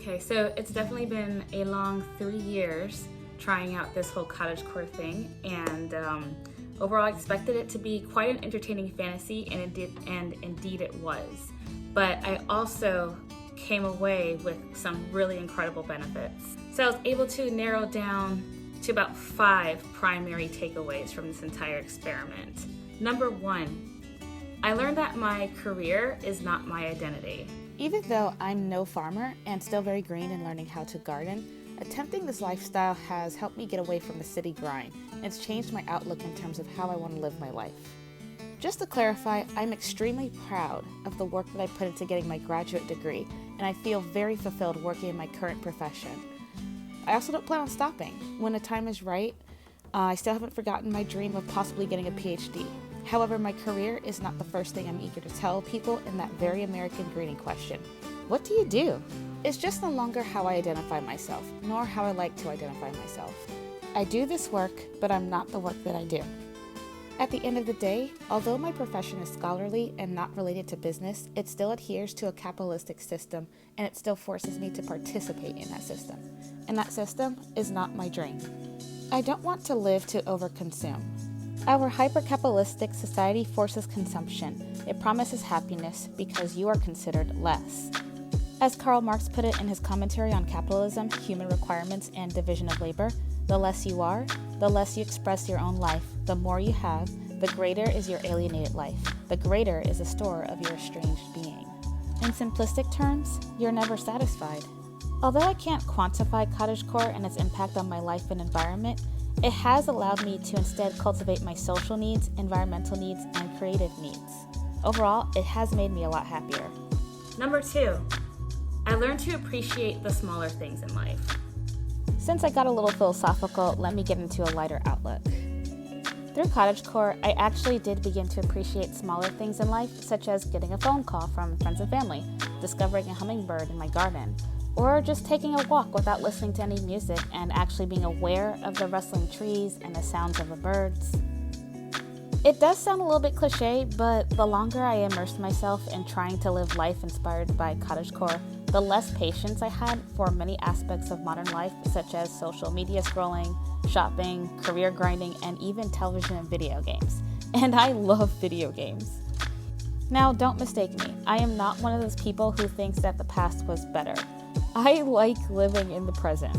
Okay, so it's definitely been a long 3 years trying out this whole cottagecore thing, and overall I expected it to be quite an entertaining fantasy, and indeed it was. But I also came away with some really incredible benefits. So I was able to narrow down to about 5 primary takeaways from this entire experiment. Number 1, I learned that my career is not my identity. Even though I'm no farmer and still very green in learning how to garden, attempting this lifestyle has helped me get away from the city grind. It's changed my outlook in terms of how I want to live my life. Just to clarify, I'm extremely proud of the work that I put into getting my graduate degree, and I feel very fulfilled working in my current profession. I also don't plan on stopping. When the time is right, I still haven't forgotten my dream of possibly getting a PhD. However, my career is not the first thing I'm eager to tell people in that very American greeting question. What do you do? It's just no longer how I identify myself, nor how I like to identify myself. I do this work, but I'm not the work that I do. At the end of the day, although my profession is scholarly and not related to business, it still adheres to a capitalistic system, and it still forces me to participate in that system. And that system is not my dream. I don't want to live to overconsume. Our hyper-capitalistic society forces consumption. It promises happiness because you are considered less. As Karl Marx put it in his commentary on capitalism, human requirements, and division of labor, the less you are, the less you express your own life, the more you have, the greater is your alienated life, the greater is the store of your estranged being. In simplistic terms, you're never satisfied. Although I can't quantify cottagecore and its impact on my life and environment, it has allowed me to instead cultivate my social needs, environmental needs, and creative needs. Overall, it has made me a lot happier. Number 2, I learned to appreciate the smaller things in life. Since I got a little philosophical, let me get into a lighter outlook. Through cottagecore, I actually did begin to appreciate smaller things in life, such as getting a phone call from friends and family, discovering a hummingbird in my garden, or just taking a walk without listening to any music and actually being aware of the rustling trees and the sounds of the birds. It does sound a little bit cliche, but the longer I immersed myself in trying to live life inspired by cottagecore, the less patience I had for many aspects of modern life, such as social media scrolling, shopping, career grinding, and even television and video games. And I love video games. Now, don't mistake me. I am not one of those people who thinks that the past was better. I like living in the present.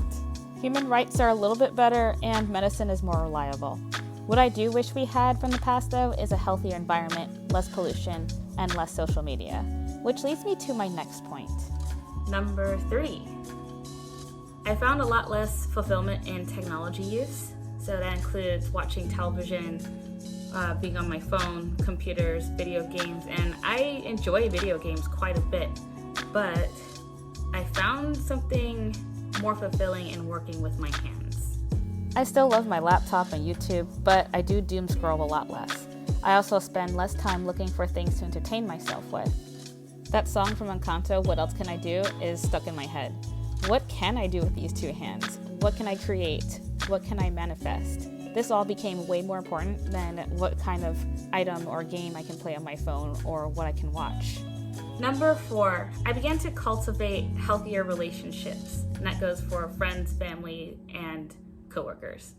Human rights are a little bit better, and medicine is more reliable. What I do wish we had from the past, though, is a healthier environment, less pollution, and less social media. Which leads me to my next point. Number 3, I found a lot less fulfillment in technology use. So that includes watching television, being on my phone, computers, video games, and I enjoy video games quite a bit. But I found something more fulfilling in working with my hands. I still love my laptop and YouTube, but I do doom scroll a lot less. I also spend less time looking for things to entertain myself with. That song from Encanto, What Else Can I Do, is stuck in my head. What can I do with these 2 hands? What can I create? What can I manifest? This all became way more important than what kind of item or game I can play on my phone or what I can watch. Number 4, I began to cultivate healthier relationships, and that goes for friends, family, and coworkers.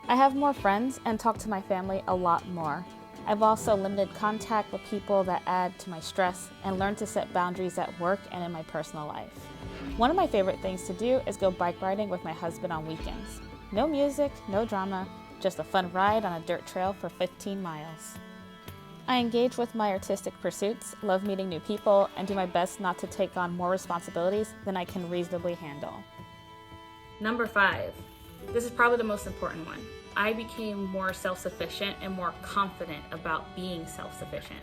I have more friends and talk to my family a lot more. I've also limited contact with people that add to my stress and learned to set boundaries at work and in my personal life. One of my favorite things to do is go bike riding with my husband on weekends. No music, no drama, just a fun ride on a dirt trail for 15 miles. I engage with my artistic pursuits, love meeting new people, and do my best not to take on more responsibilities than I can reasonably handle. Number 5, this is probably the most important one. I became more self-sufficient and more confident about being self-sufficient.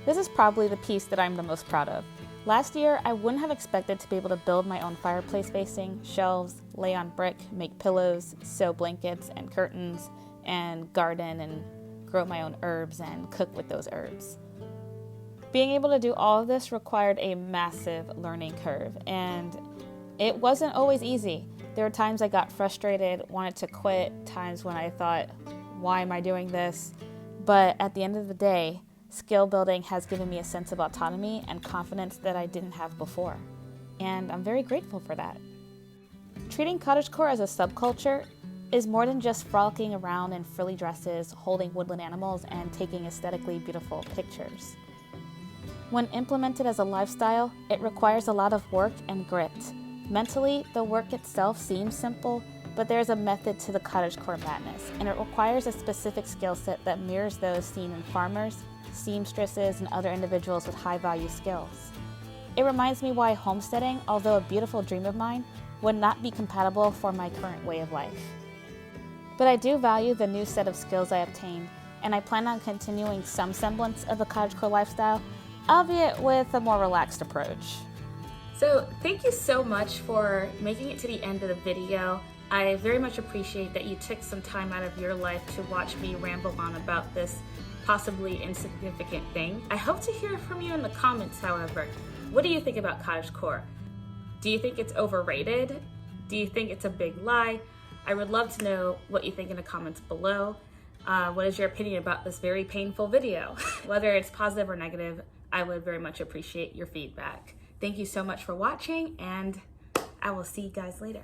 This is probably the piece that I'm the most proud of. Last year, I wouldn't have expected to be able to build my own fireplace facing, shelves, lay on brick, make pillows, sew blankets and curtains, and garden and grow my own herbs and cook with those herbs. Being able to do all of this required a massive learning curve, and it wasn't always easy. There were times I got frustrated, wanted to quit, times when I thought, why am I doing this? But at the end of the day, skill building has given me a sense of autonomy and confidence that I didn't have before. And I'm very grateful for that. Treating cottagecore as a subculture is more than just frolicking around in frilly dresses, holding woodland animals, and taking aesthetically beautiful pictures. When implemented as a lifestyle, it requires a lot of work and grit. Mentally, the work itself seems simple, but there's a method to the cottagecore madness, and it requires a specific skill set that mirrors those seen in farmers, seamstresses, and other individuals with high-value skills. It reminds me why homesteading, although a beautiful dream of mine, would not be compatible for my current way of life. But I do value the new set of skills I obtained, and I plan on continuing some semblance of a cottagecore lifestyle, albeit with a more relaxed approach. So thank you so much for making it to the end of the video. I very much appreciate that you took some time out of your life to watch me ramble on about this possibly insignificant thing. I hope to hear from you in the comments, however. What do you think about cottagecore? Do you think it's overrated? Do you think it's a big lie? I would love to know what you think in the comments below. What is your opinion about this very painful video? Whether it's positive or negative, I would very much appreciate your feedback. Thank you so much for watching, and I will see you guys later.